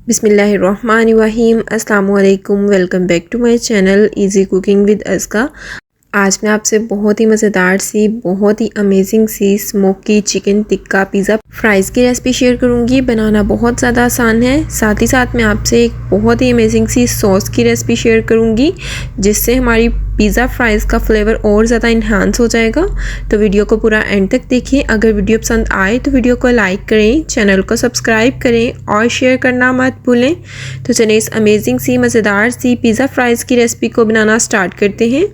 बिस्मिल्लाहिर्रहमानिर्रहीम। अस्सलाम वालेकुम। Welcome back to my channel easy cooking with Azka. आज मैं आपसे बहुत ही मज़ेदार सी, बहुत ही अमेजिंग सी smoky chicken tikka pizza fries की रेसिपी शेयर करूंगी। बनाना बहुत ज़्यादा आसान है। साथ ही साथ मैं आपसे एक बहुत ही अमेजिंग सी सॉस की रेसिपी शेयर करूंगी जिससे हमारी पिज़्ज़ा फ्राइज़ का फ्लेवर और ज़्यादा इन्हांस हो जाएगा। तो वीडियो को पूरा एंड तक देखिए। अगर वीडियो पसंद आए तो वीडियो को लाइक करें, चैनल को सब्सक्राइब करें और शेयर करना मत भूलें। तो चलिए इस अमेजिंग सी मज़ेदार सी पिज़्ज़ा फ्राइज़ की रेसिपी को बनाना स्टार्ट करते हैं।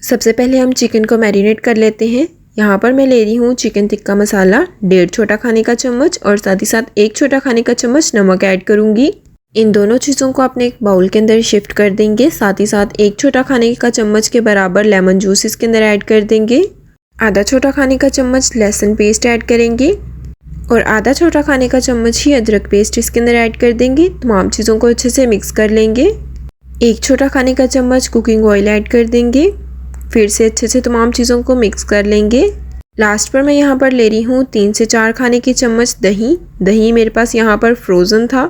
सबसे पहले हम चिकन को मैरिनेट कर लेते हैं। यहाँ पर मैं ले रही हूँ चिकन टिक्का मसाला 1.5 छोटा खाने का चम्मच और साथ ही साथ 1 छोटा खाने का चम्मच नमक ऐड करूँगी। इन दोनों चीज़ों को अपने एक बाउल के अंदर शिफ्ट कर देंगे। साथ ही साथ 1 छोटा खाने का चम्मच के बराबर लेमन जूस इसके अंदर ऐड कर देंगे। आधा छोटा खाने का चम्मच लहसुन पेस्ट ऐड करेंगे और आधा छोटा खाने का चम्मच ही अदरक पेस्ट इसके अंदर ऐड कर देंगे। तमाम चीज़ों को अच्छे से मिक्स कर लेंगे। 1 छोटा खाने का चम्मच कुकिंग ऑयल ऐड कर देंगे। फिर से अच्छे से तमाम चीज़ों को मिक्स कर लेंगे। लास्ट पर मैं यहाँ पर ले रही हूँ 3 से 4 खाने के चम्मच दही। दही मेरे पास यहाँ पर फ्रोज़न था।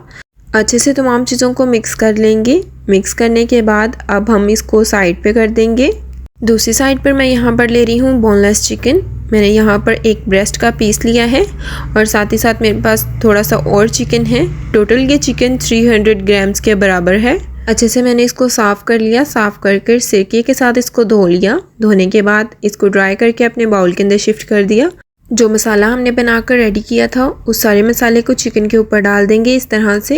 अच्छे से तमाम चीज़ों को मिक्स कर लेंगे। मिक्स करने के बाद अब हम इसको साइड पे कर देंगे। दूसरी साइड पर मैं यहाँ पर ले रही हूँ बोनलेस चिकन। मैंने यहाँ पर एक ब्रेस्ट का पीस लिया है और साथ ही साथ मेरे पास थोड़ा सा और चिकन है। टोटल ये चिकन 300 ग्राम्स के बराबर है। अच्छे से मैंने इसको साफ़ कर लिया। साफ़ कर सिरके के साथ इसको धो लिया। धोने के बाद इसको ड्राई करके अपने बाउल के अंदर शिफ्ट कर दिया। जो मसाला हमने बनाकर रेडी किया था उस सारे मसाले को चिकन के ऊपर डाल देंगे इस तरह से।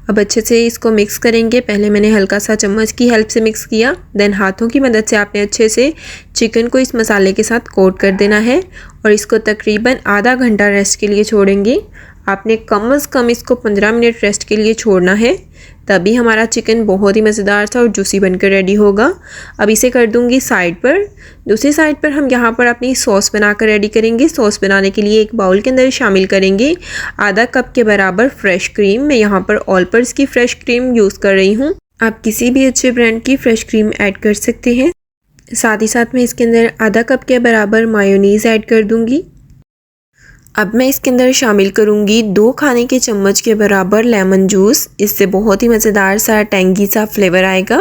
अब अच्छे से इसको मिक्स करेंगे। पहले मैंने हल्का सा चम्मच की हेल्प से मिक्स किया, देन हाथों की मदद से आपने अच्छे से चिकन को इस मसाले के साथ कोट कर देना है और इसको तकरीबन आधा घंटा रेस्ट के लिए छोड़ेंगे। आपने कम से कम इसको 15 मिनट रेस्ट के लिए छोड़ना है, तभी हमारा चिकन बहुत ही मज़ेदार सा और जूसी बनकर रेडी होगा। अब इसे कर दूंगी साइड पर। दूसरी साइड पर हम यहाँ पर अपनी सॉस बनाकर रेडी करेंगे। सॉस बनाने के लिए एक बाउल के अंदर शामिल करेंगे आधा कप के बराबर फ्रेश क्रीम। मैं यहाँ पर ऑलपर्स की फ्रेश क्रीम यूज़ कर रही हूँ। आप किसी भी अच्छे ब्रांड की फ्रेश क्रीम ऐड कर सकते हैं। साथ ही साथ मैं इसके अंदर आधा कप के बराबर मायोनीज़ ऐड कर दूँगी। अब मैं इसके अंदर शामिल करूंगी 2 खाने के चम्मच के बराबर लेमन जूस। इससे बहुत ही मज़ेदार सा टेंगी सा फ्लेवर आएगा।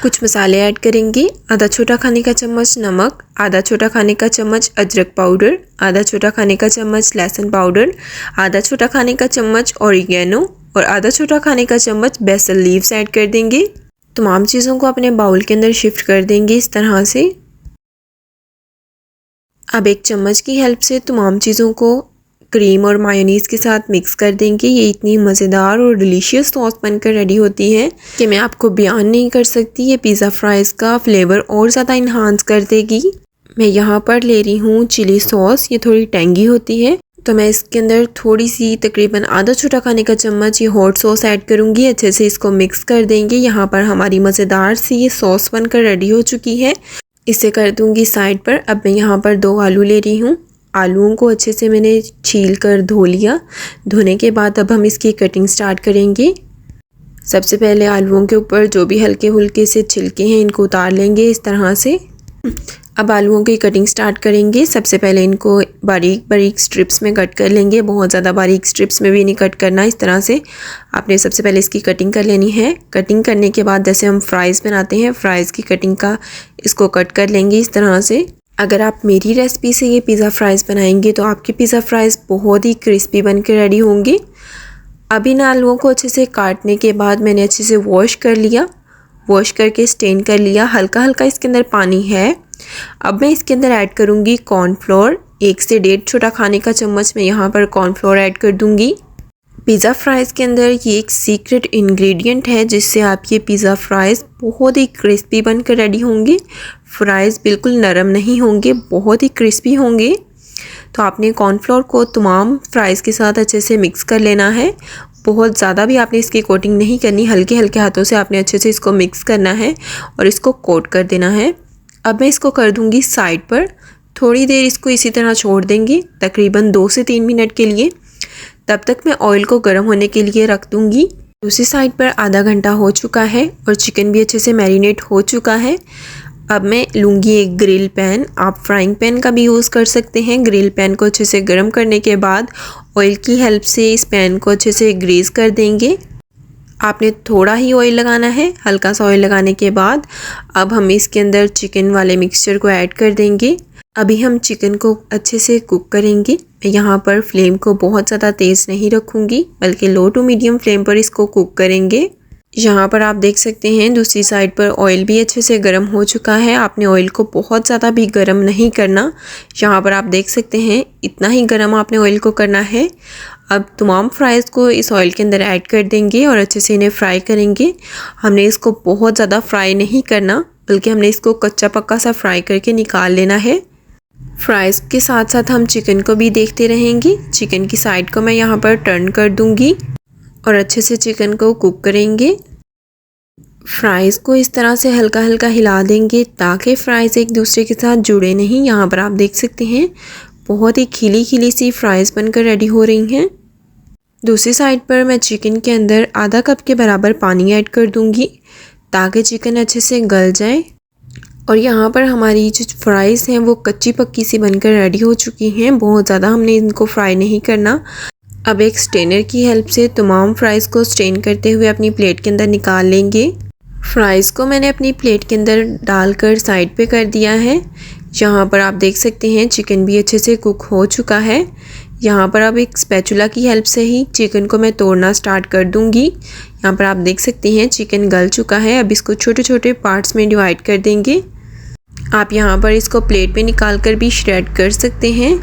कुछ मसाले ऐड करेंगे। आधा छोटा खाने का चम्मच नमक, आधा छोटा खाने का चम्मच अदरक पाउडर, आधा छोटा खाने का चम्मच लहसुन पाउडर, आधा छोटा खाने का चम्मच ऑरिगेनो और आधा छोटा खाने का चम्मच बेसल लीव्स ऐड कर देंगे। तमाम चीज़ों को अपने बाउल के अंदर शिफ्ट कर देंगे इस तरह से। अब एक चम्मच की हेल्प से तमाम चीज़ों को क्रीम और मायोनीज़ के साथ मिक्स कर देंगे। ये इतनी मज़ेदार और डिलीशियस सॉस बनकर रेडी होती है कि मैं आपको बयान नहीं कर सकती। ये पिज़्ज़ा फ्राइज़ का फ्लेवर और ज़्यादा इन्हांस कर देगी। मैं यहाँ पर ले रही हूँ चिली सॉस। ये थोड़ी टेंगी होती है तो मैं इसके अंदर थोड़ी सी तकरीबन आधा छोटा खाने का चम्मच ये हॉट सॉस ऐड करूँगी। अच्छे से इसको मिक्स कर देंगे। यहाँ पर हमारी मज़ेदार सी ये सॉस बनकर रेडी हो चुकी है। इसे कर दूंगी साइड पर। अब मैं यहाँ पर 2 आलू ले रही हूँ। आलूओं को अच्छे से मैंने छील कर धो लिया। धोने के बाद अब हम इसकी कटिंग स्टार्ट करेंगे। सबसे पहले आलूओं के ऊपर जो भी हल्के हुल्के से छिलके हैं इनको उतार लेंगे इस तरह से। अब आलूओं की कटिंग स्टार्ट करेंगे। सबसे पहले इनको बारीक बारीक स्ट्रिप्स में कट कर लेंगे। बहुत ज़्यादा बारीक स्ट्रिप्स में भी नहीं कट करना। इस तरह से आपने सबसे पहले इसकी कटिंग कर लेनी है। कटिंग करने के बाद जैसे हम फ्राइज़ बनाते हैं फ्राइज़ की कटिंग का इसको कट कर लेंगे इस तरह से। अगर आप मेरी रेसिपी से ये पिज़्ज़ा फ्राइज़ बनाएंगे तो आपके पिज़्ज़ा फ्राइज़ बहुत ही क्रिस्पी बन के रेडी होंगे। अब इन आलूओं को अच्छे से काटने के बाद मैंने अच्छे से वॉश कर लिया। वॉश करके स्टेन कर लिया। हल्का हल्का इसके अंदर पानी है। अब मैं इसके अंदर ऐड करूँगी कॉर्नफ्लोर। 1 से 1.5 छोटा खाने का चम्मच मैं यहाँ पर कॉर्नफ्लोर ऐड कर दूँगी। पिज़्ज़ा फ्राइज़ के अंदर ये एक सीक्रेट इंग्रेडिएंट है जिससे आपके पिज़्ज़ा फ्राइज़ बहुत ही क्रिस्पी बनकर रेडी होंगे। फ्राइज़ बिल्कुल नरम नहीं होंगे, बहुत ही क्रिस्पी होंगे। तो आपने कॉर्नफ्लोर को तमाम फ्राइज़ के साथ अच्छे से मिक्स कर लेना है। बहुत ज़्यादा भी आपने इसकी कोटिंग नहीं करनी। हल्के हल्के हाथों से आपने अच्छे से इसको मिक्स करना है और इसको कोट कर देना है। अब मैं इसको कर दूँगी साइड पर। थोड़ी देर इसको इसी तरह छोड़ देंगे तकरीबन 2 से 3 मिनट के लिए। तब तक मैं ऑयल को गर्म होने के लिए रख दूँगी। दूसरी साइड पर आधा घंटा हो चुका है और चिकन भी अच्छे से मैरिनेट हो चुका है। अब मैं लूँगी एक ग्रिल पैन। आप फ्राइंग पैन का भी यूज़ कर सकते हैं। ग्रिल पैन को अच्छे से गर्म करने के बाद ऑयल की हेल्प से इस पैन को अच्छे से ग्रीस कर देंगे। आपने थोड़ा ही ऑयल लगाना है। हल्का सा ऑयल लगाने के बाद अब हम इसके अंदर चिकन वाले मिक्सचर को ऐड कर देंगे। अभी हम चिकन को अच्छे से कुक करेंगे। मैं यहाँ पर फ्लेम को बहुत ज़्यादा तेज़ नहीं रखूँगी, बल्कि लो टू मीडियम फ्लेम पर इसको कुक करेंगे। यहाँ पर आप देख सकते हैं दूसरी साइड पर ऑयल भी अच्छे से गर्म हो चुका है। आपने ऑयल को बहुत ज़्यादा भी गर्म नहीं करना। यहाँ पर आप देख सकते हैं इतना ही गर्म आपने ऑयल को करना है। अब तमाम फ्राइज़ को इस ऑयल के अंदर ऐड कर देंगे और अच्छे से इन्हें फ्राई करेंगे। हमने इसको बहुत ज़्यादा फ्राई नहीं करना, बल्कि हमने इसको कच्चा पक्का सा फ्राई करके निकाल लेना है। फ्राइज़ के साथ साथ हम चिकन को भी देखते रहेंगे। चिकन की साइड को मैं यहाँ पर टर्न कर दूँगी और अच्छे से चिकन को कुक करेंगे। फ्राइज़ को इस तरह से हल्का हल्का हिला देंगे ताकि फ्राइज़ एक दूसरे के साथ जुड़े नहीं। यहाँ पर आप देख सकते हैं बहुत ही खिली खिली सी फ्राइज़ बनकर रेडी हो रही हैं। दूसरी साइड पर मैं चिकन के अंदर आधा कप के बराबर पानी ऐड कर दूंगी ताकि चिकन अच्छे से गल जाए। और यहाँ पर हमारी जो फ्राइज़ हैं वो कच्ची पक्की सी बनकर रेडी हो चुकी हैं। बहुत ज़्यादा हमने इनको फ्राई नहीं करना। अब एक स्ट्रेनर की हेल्प से तमाम फ्राइज़ को स्ट्रेन करते हुए अपनी प्लेट के अंदर निकाल लेंगे। फ्राइज़ को मैंने अपनी प्लेट के अंदर डालकर साइड पे कर दिया है। यहाँ पर आप देख सकते हैं चिकन भी अच्छे से कुक हो चुका है। यहाँ पर अब एक स्पैचुला की हेल्प से ही चिकन को मैं तोड़ना स्टार्ट कर दूँगी। यहाँ पर आप देख सकते हैं चिकन गल चुका है। अब इसको छोटे छोटे पार्ट्स में डिवाइड कर देंगे। आप यहाँ पर इसको प्लेट पे निकाल कर भी श्रेड कर सकते हैं।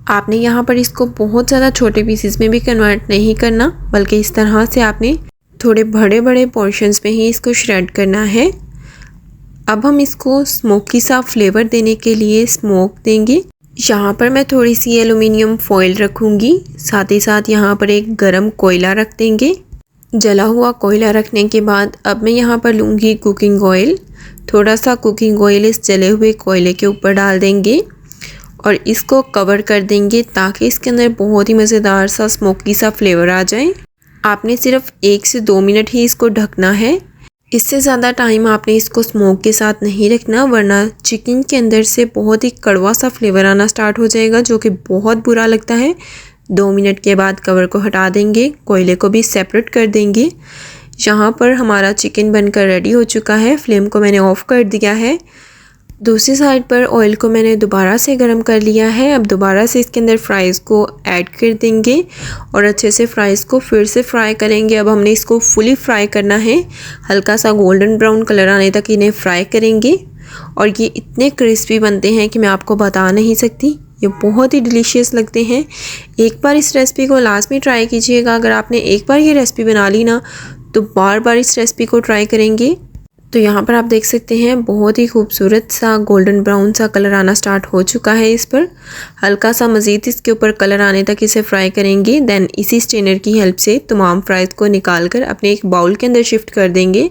आपने यहाँ पर इसको बहुत ज़्यादा छोटे पीसेस में भी कन्वर्ट नहीं करना, बल्कि इस तरह से आपने थोड़े बड़े बड़े पोर्शंस में ही इसको श्रेड करना है। अब हम इसको स्मोकी सा फ्लेवर देने के लिए स्मोक देंगे। यहाँ पर मैं थोड़ी सी एलुमिनियम फॉइल रखूँगी। साथ ही साथ यहाँ पर एक गरम कोयला रख देंगे। जला हुआ कोयला रखने के बाद अब मैं यहाँ पर लूँगी कुकिंग ऑयल। थोड़ा सा कुकिंग ऑयल इस जले हुए कोयले के ऊपर डाल देंगे और इसको कवर कर देंगे ताकि इसके अंदर बहुत ही मज़ेदार सा स्मोकी सा फ्लेवर आ जाए। आपने सिर्फ 1 से 2 मिनट ही इसको ढकना है। इससे ज़्यादा टाइम आपने इसको स्मोक के साथ नहीं रखना, वरना चिकन के अंदर से बहुत ही कड़वा सा फ्लेवर आना स्टार्ट हो जाएगा, जो कि बहुत बुरा लगता है। 2 मिनट के बाद कवर को हटा देंगे, कोयले को भी सेपरेट कर देंगे। यहाँ पर हमारा चिकन बनकर रेडी हो चुका है। फ्लेम को मैंने ऑफ़ कर दिया है। दूसरी साइड पर ऑयल को मैंने दोबारा से गर्म कर लिया है। अब दोबारा से इसके अंदर फ्राइज़ को ऐड कर देंगे और अच्छे से फ्राइज़ को फिर से फ्राई करेंगे। अब हमने इसको फुली फ्राई करना है। हल्का सा गोल्डन ब्राउन कलर आने तक इन्हें फ्राई करेंगे और ये इतने क्रिस्पी बनते हैं कि मैं आपको बता नहीं सकती। ये बहुत ही डिलीशियस लगते हैं। एक बार इस रेसिपी को लास्ट में ट्राई कीजिएगा। अगर आपने एक बार ये रेसिपी बना ली ना, तो बार बार इस रेसिपी को ट्राई करेंगे। तो यहाँ पर आप देख सकते हैं बहुत ही खूबसूरत सा गोल्डन ब्राउन सा कलर आना स्टार्ट हो चुका है। इस पर हल्का सा मज़ीद इसके ऊपर कलर आने तक इसे फ्राई करेंगे। देन इसी स्ट्रेनर की हेल्प से तमाम फ्राइज़ को निकाल कर अपने एक बाउल के अंदर शिफ्ट कर देंगे।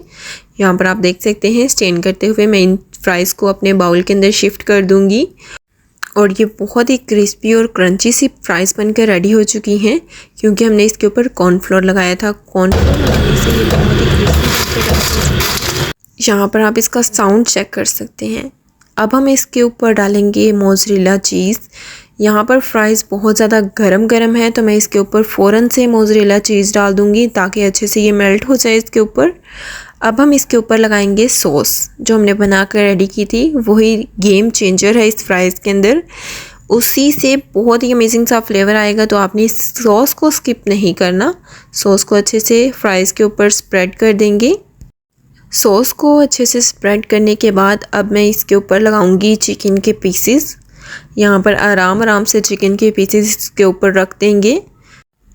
यहाँ पर आप देख सकते हैं स्ट्रेन करते हुए मैं इन फ्राइज़ को अपने बाउल के अंदर शिफ्ट कर दूँगी और ये बहुत ही क्रिस्पी और क्रंची सी फ्राइज़ बनकर रेडी हो चुकी हैं, क्योंकि हमने इसके ऊपर कॉर्नफ्लोर लगाया था। कॉर्नफ्लोर लगाने से ये बहुत ही क्रिस्पी। यहाँ पर आप इसका साउंड चेक कर सकते हैं। अब हम इसके ऊपर डालेंगे मोज़रेला चीज़। यहाँ पर फ्राइज़ बहुत ज़्यादा गरम है, तो मैं इसके ऊपर फ़ौरन से मोज़रेला चीज़ डाल दूँगी ताकि अच्छे से ये मेल्ट हो जाए इसके ऊपर। अब हम इसके ऊपर लगाएंगे सॉस जो हमने बना कर रेडी की थी। वही गेम चेंजर है इस फ्राइज़ के अंदर। उसी से बहुत ही अमेजिंग सा फ्लेवर आएगा। तो आपने इस सॉस को स्किप नहीं करना। सॉस को अच्छे से फ्राइज़ के ऊपर स्प्रेड कर देंगे। सॉस को अच्छे से स्प्रेड करने के बाद अब मैं इसके ऊपर लगाऊंगी चिकन के पीसेस। यहाँ पर आराम से चिकन के पीसेस इसके ऊपर रख देंगे।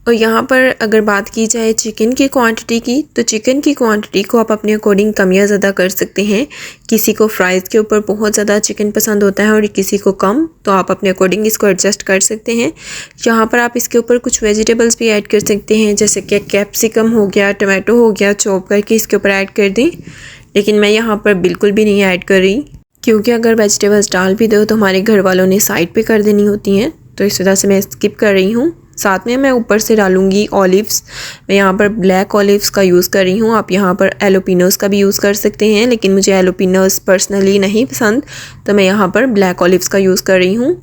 और यहाँ पर अगर बात की जाए चिकन की क्वांटिटी की, तो चिकन की क्वांटिटी को आप अपने अकॉर्डिंग कम या ज़्यादा कर सकते हैं। किसी को फ्राइज़ के ऊपर बहुत ज़्यादा चिकन पसंद होता है और किसी को कम, तो आप अपने अकॉर्डिंग इसको एडजस्ट कर सकते हैं। यहाँ पर आप इसके ऊपर कुछ वेजिटेबल्स भी ऐड कर सकते हैं, जैसे कि कैप्सिकम हो गया, टमाटो हो गया, चॉप करके इसके ऊपर ऐड कर दें। लेकिन मैं यहाँ पर बिल्कुल भी नहीं ऐड कर रही, क्योंकि अगर वेजिटेबल्स डाल भी दो तो हमारे घर वालों ने साइड पे कर देनी होती हैं, तो इस वजह से मैं स्किप कर रही हूँ। साथ में मैं ऊपर से डालूंगी ऑलिव्स। मैं यहाँ पर ब्लैक ऑलिव्स का यूज़ कर रही हूँ। आप यहाँ पर एलोपिनोस का भी यूज़ कर सकते हैं, लेकिन मुझे एलोपिनोस पर्सनली नहीं पसंद, तो मैं यहाँ पर ब्लैक ऑलिव्स का यूज़ कर रही हूँ।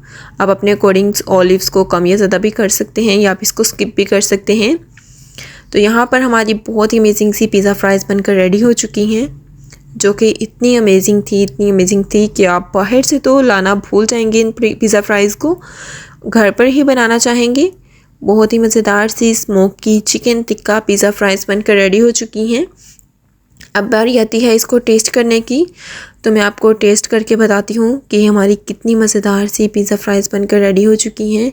आप अपने अकॉर्डिंग ऑलिव्स को कम या ज़्यादा भी कर सकते हैं या आप इसको स्किप भी कर सकते हैं। तो यहाँ पर हमारी बहुत ही अमेजिंग सी पिज़्ज़ा फ्राइज़ बनकर रेडी हो चुकी हैं, जो कि इतनी अमेजिंग थी कि आप बाहर से तो लाना भूल जाएंगे इन पिज़्ज़ा फ्राइज़ को, घर पर ही बनाना चाहेंगे। बहुत ही मज़ेदार सी smoky chicken tikka pizza fries बनकर रेडी हो चुकी हैं। अब बारी आती है इसको टेस्ट करने की, तो मैं आपको टेस्ट करके बताती हूँ कि हमारी कितनी मज़ेदार सी पिज़्ज़ा फ्राइज़ बनकर रेडी हो चुकी हैं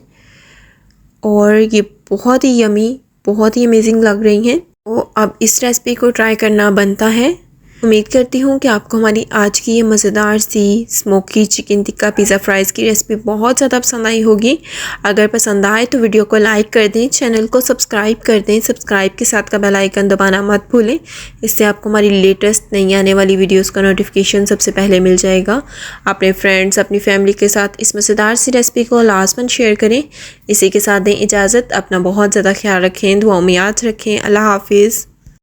और ये बहुत ही यमी, बहुत ही अमेजिंग लग रही हैं। तो अब इस रेसिपी को ट्राई करना बनता है। उम्मीद करती हूँ कि आपको हमारी आज की ये मज़ेदार सी smoky chicken tikka pizza fries की रेसिपी बहुत ज़्यादा पसंद आई होगी। अगर पसंद आए तो वीडियो को लाइक कर दें, चैनल को सब्सक्राइब कर दें, सब्सक्राइब के साथ का बेल आइकन दबाना मत भूलें। इससे आपको हमारी लेटेस्ट नई आने वाली वीडियोज़ का नोटिफिकेशन सबसे पहले मिल जाएगा। अपने फ्रेंड्स, अपनी फैमिली के साथ इस मज़ेदार सी रेसिपी को लाजमन शेयर करें। इसी के साथ दें इजाज़त। अपना बहुत ज़्यादा ख्याल रखें, दुआओं में याद रखें। अल्लाह हाफिज़।